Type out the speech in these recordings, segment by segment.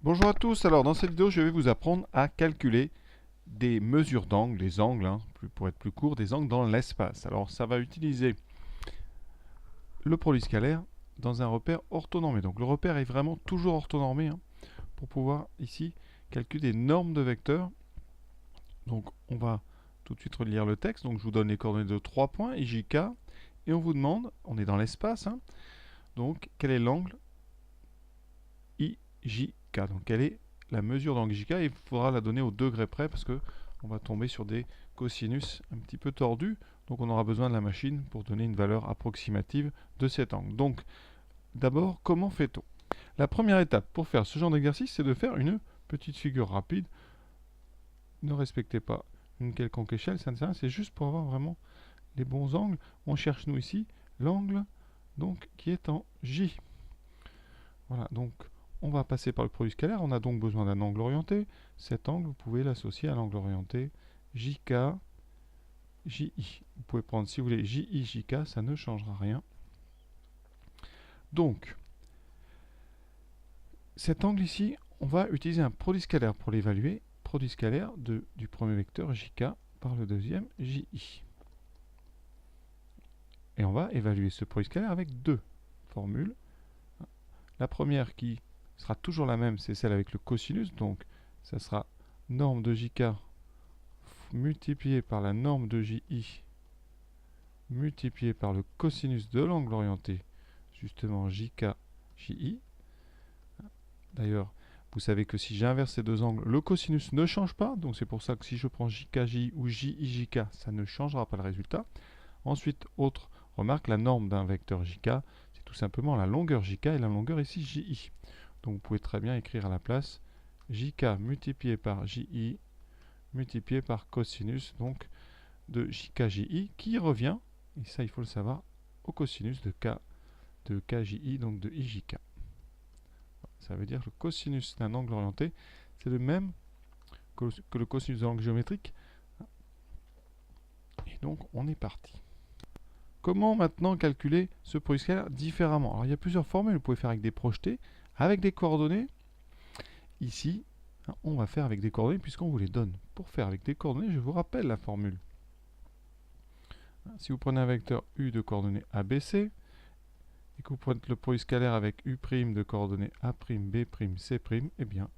Bonjour à tous, alors dans cette vidéo je vais vous apprendre à calculer des mesures d'angle, des angles, pour être plus court, des angles dans l'espace. Alors ça va utiliser le produit scalaire dans un repère orthonormé. Donc le repère est vraiment toujours orthonormé pour pouvoir ici calculer des normes de vecteurs. Donc on va tout de suite relire le texte. Donc je vous donne les coordonnées de 3 points, IJK, et on vous demande, on est dans l'espace, donc quel est l'angle IJK. Donc quelle est la mesure d'angle IJK, et il faudra la donner au degré près parce que on va tomber sur des cosinus un petit peu tordus. Donc on aura besoin de la machine pour donner une valeur approximative de cet angle. Donc d'abord, comment fait-on? La première étape pour faire ce genre d'exercice, c'est de faire une petite figure rapide. Ne respectez pas une quelconque échelle, ça ne sert à rien, c'est juste pour avoir vraiment les bons angles. On cherche nous ici l'angle donc qui est en J. Voilà, donc on va passer par le produit scalaire. On a donc besoin d'un angle orienté. Cet angle, vous pouvez l'associer à l'angle orienté JK, JI. Vous pouvez prendre, si vous voulez, JI, JK, ça ne changera rien. Donc, cet angle ici, on va utiliser un produit scalaire pour l'évaluer. Produit scalaire du premier vecteur JK par le deuxième JI. Et on va évaluer ce produit scalaire avec deux formules. La première qui sera toujours la même, c'est celle avec le cosinus. Donc, ça sera norme de JK multiplié par la norme de JI multiplié par le cosinus de l'angle orienté, justement JK, JI. D'ailleurs, vous savez que si j'inverse ces deux angles, le cosinus ne change pas. Donc c'est pour ça que si je prends JK, JI ou JI, JK, ça ne changera pas le résultat. Ensuite, autre remarque, la norme d'un vecteur JK, c'est tout simplement la longueur JK et la longueur ici JI. Donc vous pouvez très bien écrire à la place JK multiplié par JI multiplié par cosinus donc de JKJI qui revient, et ça il faut le savoir, au cosinus de KJI, donc de IJK. Ça veut dire que le cosinus d'un angle orienté, c'est le même que le cosinus de l'angle géométrique. Et donc on est parti. Comment maintenant calculer ce produit scalaire différemment? Alors il y a plusieurs formules, vous pouvez faire avec des projetés, avec des coordonnées. Ici, on va faire avec des coordonnées puisqu'on vous les donne. Pour faire avec des coordonnées, je vous rappelle la formule. Si vous prenez un vecteur U de coordonnées ABC, et que vous prenez le produit scalaire avec U' de coordonnées A', B', C', eh bien,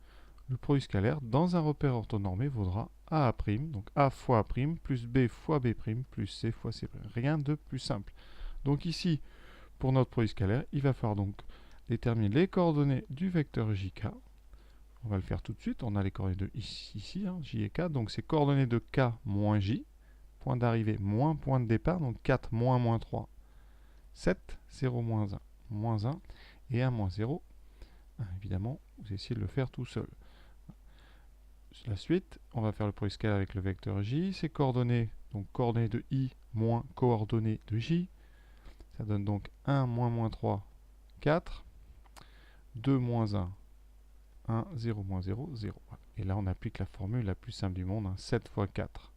le produit scalaire dans un repère orthonormé vaudra A', donc A fois A', plus B fois B', plus C fois C'. Rien de plus simple. Donc ici, pour notre produit scalaire, il va falloir donc déterminer les coordonnées du vecteur JK. On va le faire tout de suite. On a les coordonnées de ici, J et K. Donc c'est coordonnées de K moins J. Point d'arrivée moins point de départ. Donc 4 moins moins 3. 7, 0, moins 1. Moins 1 et 1 moins 0. Évidemment, vous essayez de le faire tout seul. La suite, on va faire le produit scalaire avec le vecteur J. Ses coordonnées, donc coordonnées de I moins coordonnées de J. Ça donne donc 1 moins moins 3, 4. 2 moins 1, 1, 0 moins 0, 0. Et là, on applique la formule la plus simple du monde, 7 fois 4.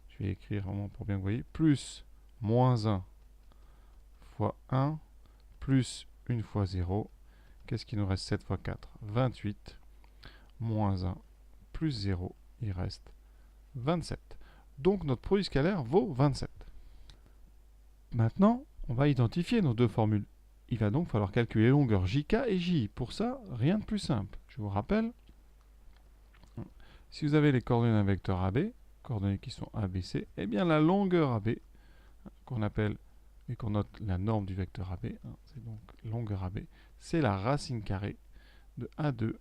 Je vais écrire vraiment pour bien que vous voyez. Plus moins 1 fois 1 plus 1 fois 0. Qu'est-ce qui nous reste? 7 fois 4, 28. Moins 1 plus 0, il reste 27. Donc notre produit scalaire vaut 27. Maintenant, on va identifier nos deux formules. Il va donc falloir calculer les longueurs JK et JI. Pour ça, rien de plus simple. Je vous rappelle, si vous avez les coordonnées d'un vecteur AB, coordonnées qui sont ABC, eh bien la longueur AB, qu'on appelle et qu'on note la norme du vecteur AB, c'est donc longueur AB, c'est la racine carrée de A2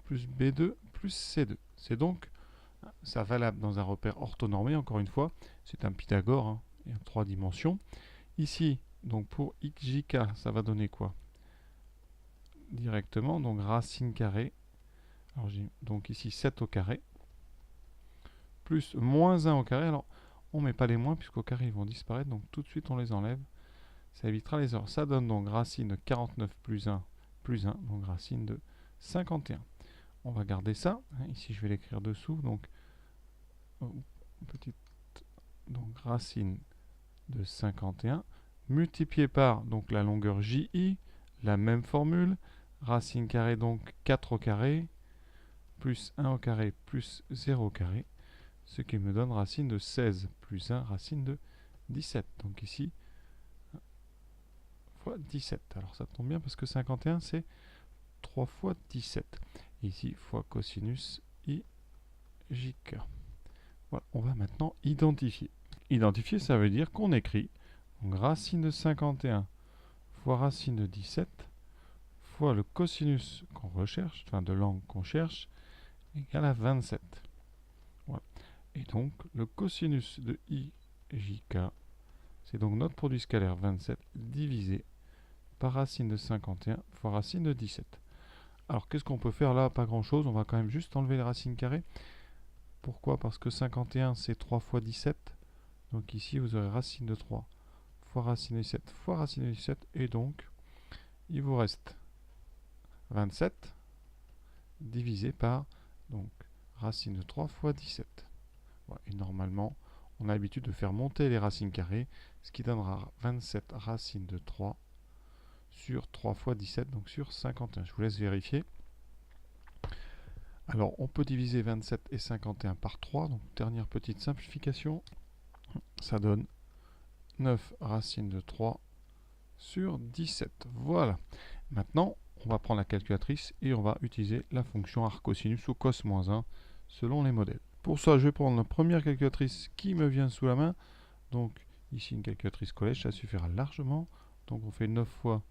plus B2 plus C2. C'est donc ça valable dans un repère orthonormé, encore une fois, c'est un Pythagore, et en 3 dimensions. Ici, donc pour xjk, ça va donner quoi? Directement, donc racine carrée, alors j'ai donc ici 7 au carré, plus moins 1 au carré. Alors, on ne met pas les moins, puisqu'au carré, ils vont disparaître, donc tout de suite, on les enlève. Ça évitera les erreurs. Ça donne donc racine de 49 plus 1, donc racine de 51. On va garder ça. Ici, je vais l'écrire dessous. Donc, petite, donc racine de 51 multiplié par donc la longueur JI, la même formule, racine carrée donc 4 au carré, plus 1 au carré, plus 0 au carré, ce qui me donne racine de 16, plus 1, racine de 17. Donc ici, fois 17. Alors ça tombe bien parce que 51, c'est 3 fois 17. Ici, fois cosinus IJK. Voilà, on va maintenant identifier. Identifier, ça veut dire qu'on écrit donc, racine de 51 fois racine de 17 fois le cosinus qu'on recherche, enfin de l'angle qu'on cherche, égale à 27. Voilà. Et donc, le cosinus de IJK, c'est donc notre produit scalaire 27 divisé par racine de 51 fois racine de 17. Alors, qu'est-ce qu'on peut faire là? Pas grand-chose. On va quand même juste enlever les racines carrées. Pourquoi? Parce que 51, c'est 3 fois 17. Donc ici, vous aurez racine de 3 fois racine de 17 fois racine de 17. Et donc, il vous reste 27 divisé par donc, racine de 3 fois 17. Voilà. Et normalement, on a l'habitude de faire monter les racines carrées, ce qui donnera 27 racines de 3 sur 3 fois 17, donc sur 51. Je vous laisse vérifier. Alors, on peut diviser 27 et 51 par 3. Donc, dernière petite simplification. Ça donne 9 racines de 3 sur 17. Voilà. Maintenant, on va prendre la calculatrice et on va utiliser la fonction arc cosinus ou cos-1 selon les modèles. Pour ça, je vais prendre la première calculatrice qui me vient sous la main. Donc, ici, une calculatrice collège, ça suffira largement. Donc, on fait 9 fois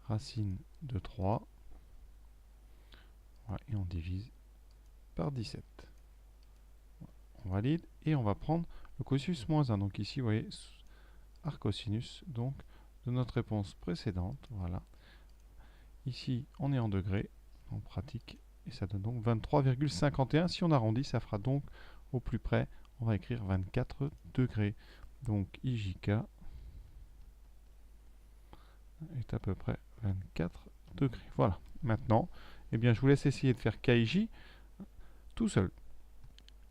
racine de 3. Voilà, et on divise par 17. On valide et on va prendre le cosinus moins 1. Donc ici, vous voyez, arc cosinus donc, de notre réponse précédente. Voilà. Ici, on est en degrés, en pratique, et ça donne donc 23,51. Si on arrondit, ça fera donc au plus près, on va écrire 24 degrés. Donc IJK est à peu près 24 degrés. Voilà. Maintenant, eh bien, je vous laisse essayer de faire KIJ tout seul.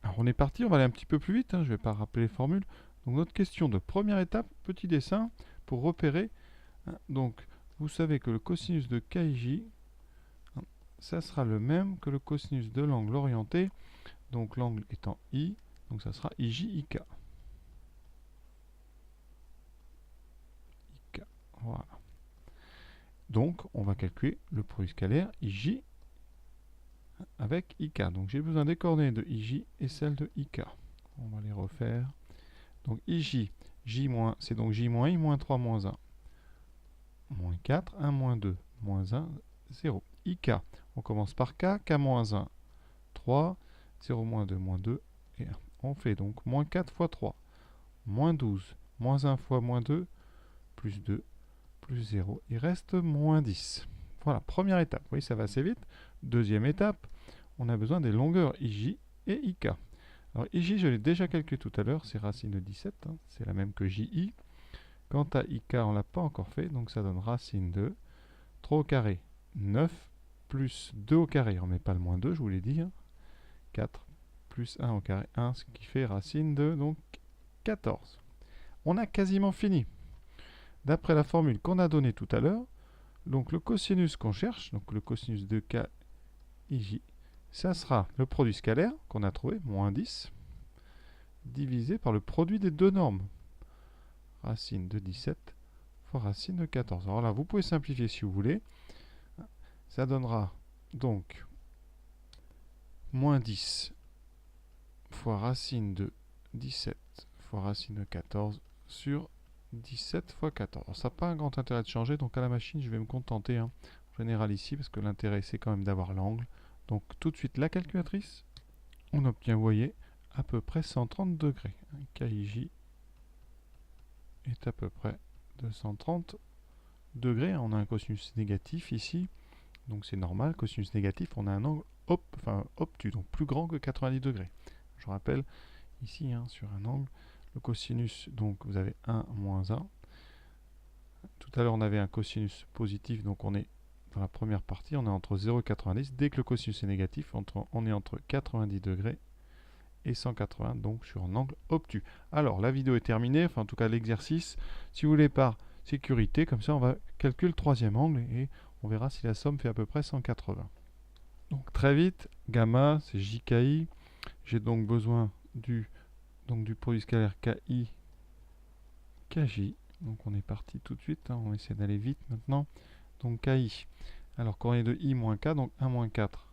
Alors on est parti, on va aller un petit peu plus vite, je ne vais pas rappeler les formules. Donc notre question de première étape, petit dessin, pour repérer. Donc vous savez que le cosinus de KIJ, ça sera le même que le cosinus de l'angle orienté. Donc l'angle étant I, donc ça sera IJIK. Voilà. Donc on va calculer le produit scalaire IJ avec IK. Donc j'ai besoin des coordonnées de IJ et celles de IK. On va les refaire. Donc IJ, J-, c'est donc J-, I, moins 3, moins 1. Moins 4, 1, moins 2, moins 1, 0. IK, on commence par K, K moins 1, 3, 0, moins 2, moins 2, et 1. On fait donc moins 4 fois 3, moins 12, moins 1 fois moins 2, plus 2, plus 0. Il reste moins 10. Voilà, première étape. Vous voyez, ça va assez vite. Deuxième étape, on a besoin des longueurs IJ et IK. Alors IJ, je l'ai déjà calculé tout à l'heure, c'est racine de 17, c'est la même que JI. Quant à IK, on ne l'a pas encore fait, donc ça donne racine de 3 au carré, 9, plus 2 au carré, on ne met pas le moins 2, je vous l'ai dit, 4, plus 1 au carré, 1, ce qui fait racine de donc 14. On a quasiment fini. D'après la formule qu'on a donnée tout à l'heure, donc le cosinus qu'on cherche, donc le cosinus de K, IJ, ça sera le produit scalaire qu'on a trouvé, moins 10, divisé par le produit des deux normes. Racine de 17 fois racine de 14. Alors là, vous pouvez simplifier si vous voulez. Ça donnera donc moins 10 fois racine de 17 fois racine de 14 sur 17 fois 14. Alors, ça n'a pas un grand intérêt de changer, donc à la machine, je vais me contenter en général ici, parce que l'intérêt, c'est quand même d'avoir l'angle. Donc tout de suite, la calculatrice, on obtient, vous voyez, à peu près 130 degrés. KIJ est à peu près de 130 degrés. On a un cosinus négatif ici, donc c'est normal. Cosinus négatif, on a un angle obtus, donc plus grand que 90 degrés. Je rappelle ici, sur un angle, le cosinus, donc vous avez 1 moins 1. Tout à l'heure, on avait un cosinus positif, donc on est dans la première partie, on est entre 0 et 90. Dès que le cosinus est négatif, on est entre 90 degrés et 180, donc sur un angle obtus. Alors, la vidéo est terminée, enfin en tout cas l'exercice. Si vous voulez par sécurité, comme ça on va calculer le troisième angle et On verra si la somme fait à peu près 180. Donc très vite, gamma, c'est JKI. J'ai donc besoin du produit scalaire KI, KJ. Donc on est parti tout de suite, hein. On essaie d'aller vite maintenant. Donc KI. Alors coordonnée de I moins K, donc 1 moins 4,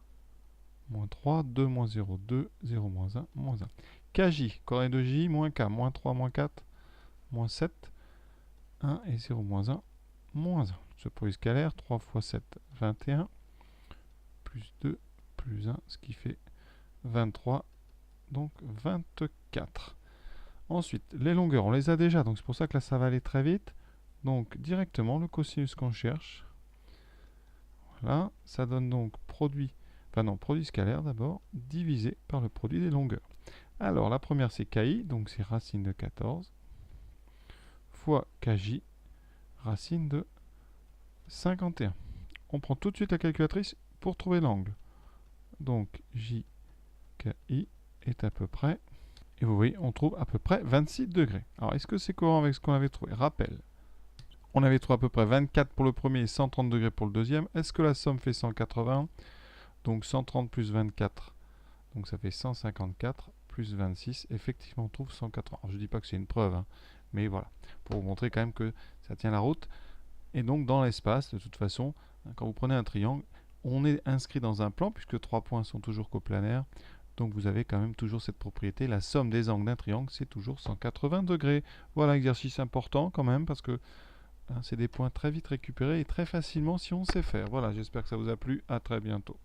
moins 3, 2 moins 0, 2, 0 moins 1, moins 1. KJ, coordonnée de J moins K, moins 3, moins 4, moins 7, 1 et 0 moins 1, moins 1. Ce produit scalaire, 3 fois 7, 21, plus 2, plus 1, ce qui fait 23, donc 24. Ensuite, les longueurs, on les a déjà, donc c'est pour ça que là ça va aller très vite. Donc directement le cosinus qu'on cherche. Voilà, ça donne donc produit scalaire d'abord, divisé par le produit des longueurs. Alors la première c'est KI, donc c'est racine de 14, fois KJ, racine de 51. On prend tout de suite la calculatrice pour trouver l'angle. Donc JKI est à peu près, et vous voyez, on trouve à peu près 26 degrés. Alors est-ce que c'est cohérent avec ce qu'on avait trouvé? Rappel. On avait trouvé à peu près 24 pour le premier et 130 degrés pour le deuxième. Est-ce que la somme fait 180? Donc 130 plus 24, donc ça fait 154 plus 26. Effectivement, on trouve 180. Alors, je ne dis pas que c'est une preuve, hein, mais voilà, pour vous montrer quand même que ça tient la route. Et donc dans l'espace, de toute façon, quand vous prenez un triangle, on est inscrit dans un plan, puisque 3 points sont toujours coplanaires. Donc vous avez quand même toujours cette propriété. La somme des angles d'un triangle, c'est toujours 180 degrés. Voilà, exercice important quand même, parce que c'est des points très vite récupérés et très facilement si on sait faire. Voilà, j'espère que ça vous a plu. À très bientôt.